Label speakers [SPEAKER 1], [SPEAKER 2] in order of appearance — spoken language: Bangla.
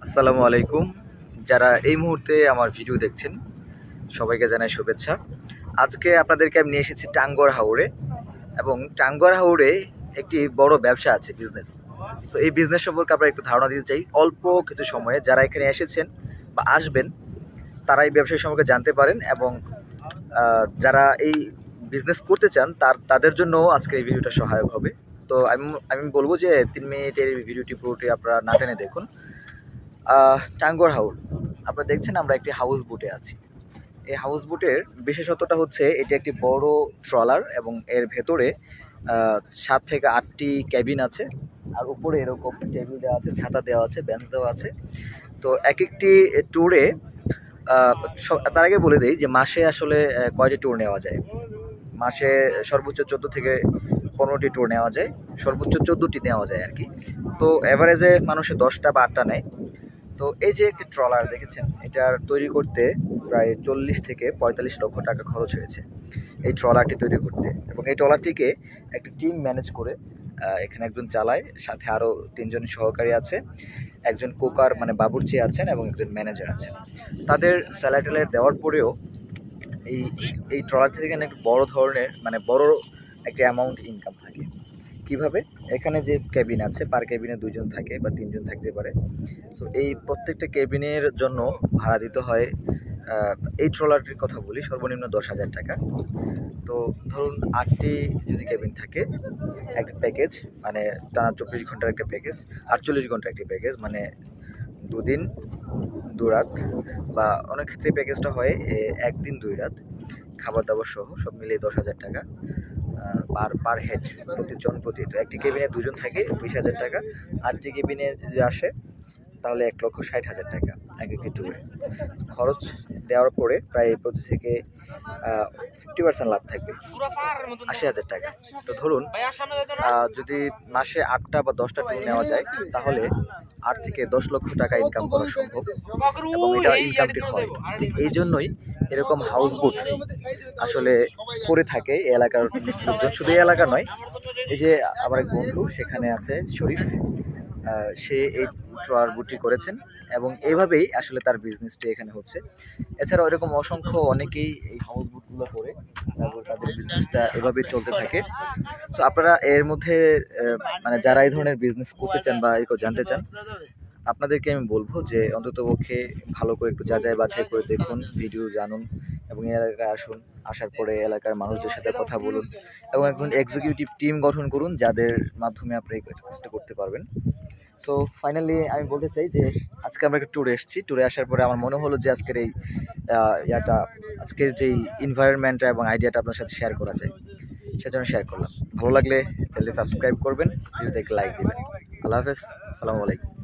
[SPEAKER 1] আসসালামু আলাইকুম। যারা এই মুহূর্তে আমার ভিডিও দেখছেন সবাইকে জানাই শুভেচ্ছা। আজকে আপনাদেরকে আমি নিয়ে এসেছি টাঙ্গুয়ার হাওরে, এবং টাঙ্গুয়ার হাওরে একটি বড় ব্যবসা আছে, বিজনেস। তো এই বিজনেস সম্পর্কে আপনারা একটু ধারণা দিতে চাই। অল্প কিছু সময়ে যারা এখানে এসেছেন বা আসবেন তারা এই ব্যবসায় সম্পর্কে জানতে পারেন, এবং যারা এই বিজনেস করতে চান তাদের জন্য আজকে এই ভিডিওটা সহায়ক হবে। তো আমি বলবো যে 3 মিনিটের এই ভিডিওটি পুরোটি আপনারা না টেনে দেখুন। টাঙ্গুয়ার হাওর আপনারা দেখছেন, আমরা একটি হাউস বোটে আছি। এই হাউস বোটের বিশেষত্বটা হচ্ছে এটি একটি বড় ট্রলার, এবং এর ভেতরে 7 থেকে 8টি ক্যাবিন আছে, আর উপরে এরকম টেবিল দেওয়া আছে, ছাতা দেওয়া আছে, বেঞ্চ দেওয়া আছে। তো এক একটি ট্যুরে তার আগে বলে দিই যে মাসে আসলে কয়টি ট্যুর নেওয়া যায়। মাসে সর্বোচ্চ 14 থেকে 15টি ট্যুর নেওয়া যায়, সর্বোচ্চ 14টি নেওয়া যায় আর কি। তো অ্যাভারেজে মানুষে 10টা বা 8টা নেয়। তো এই যে একটি ট্রলার দেখেছেন, এটার তৈরি করতে প্রায় 40 থেকে 45 লক্ষ টাকা খরচ হয়েছে এই ট্রলারটি তৈরি করতে। এবং এই ট্রলারটিকে একটি টিম ম্যানেজ করে এখানে একজন চালায়, সাথে আরও 3জন সহকারী আছে, একজন কুকার মানে বাবুর্চি আছেন, এবং একজন ম্যানেজার আছেন। তাদের স্যালারি দেওয়ার পরেও এই এই ট্রলারটি থেকে একটু বড় ধরনের মানে বড় একটা অ্যামাউন্ট ইনকাম থাকে। কিভাবে? এখানে যে ক্যাবিন আছে, পার ক্যাবিনে 2জন থাকে বা 3জন থাকতে পারে। সো এই প্রত্যেকটা ক্যাবিনের জন্য ভাড়া দিতে হয়, এই ট্রলারটির কথা বলি, সর্বনিম্ন 10,000 টাকা। তো ধরুন 8টি যদি ক্যাবিন থাকে, একটা প্যাকেজ মানে টানা 24 ঘন্টার একটা প্যাকেজ, 48 ঘন্টার একটি প্যাকেজ, মানে 2 দিন 2 রাত, বা অনেক ক্ষেত্রে প্যাকেজটা হয় 1 দিন 2 রাত, খাবার দাবার সহ সব মিলিয়ে 10,000 টাকা পার হেড, প্রতিজন প্রতি। তো একটি কেবিনে 2জন থাকে, 20,000 টাকা। 8টি কেবিনে যদি আসে তাহলে 1,60,000 টাকা এক একটি ট্যুরে। খরচ দেওয়ার পরে প্রায় প্রতি থেকে 50% লাভ থাকবে, 80,000 টাকা। তো ধরুন যদি মাসে 8টা বা 10টা ট্যুর নেওয়া যায়, তাহলে 8 থেকে 10 লক্ষ টাকা ইনকাম করা সম্ভব, এবং এটা ইনকামটি হয়। ঠিক এই জন্যই এরকম হাউস বোট আসলে করে থাকে এই এলাকার লোকজন। শুধু এই এলাকা নয়, এই যে আমার এক বন্ধু সেখানে আছে, শরীফ, সে এই ট্রলার বোটটি করেছেন, এবং এইভাবেই আসলে তার বিজনেসটি এখানে হচ্ছে। এছাড়াও এরকম অসংখ্য অনেকেই এই হাউস বোটগুলো করে তারপর তাদের বিজনেসটা এভাবেই চলতে থাকে। তো আপনারা এর মধ্যে মানে যারা এই ধরনের বিজনেস করতে চান বা এরকম জানতে চান, আপনাদেরকে আমি বলবো যে অন্ততপক্ষে ভালো করে একটু যাচাই বাছাই করে দেখুন, ভিডিও জানুন, এবং এই এলাকায় আসুন। আসার পরে এলাকার মানুষদের সাথে কথা বলুন, এবং একজন এক্সিকিউটিভ টিম গঠন করুন যাদের মাধ্যমে আপনি এই কাজটা করতে পারবেন। সো ফাইনালি আমি বলতে চাই যে আজকে আমরা একটা ট্যুরে এসেছি। ট্যুরে আসার পরে আমার মনে হলো যে আজকের এই আজকের যেই এনভায়রনমেন্টটা এবং আইডিয়াটা আপনার সাথে শেয়ার করা যায়, সেজন্য শেয়ার করলাম। ভালো লাগলে চ্যানেলটি সাবস্ক্রাইব করবেন, ভিডিওতে একটা লাইক দিবেন। আল্লাহ হাফেজ, আসসালামু আলাইকুম।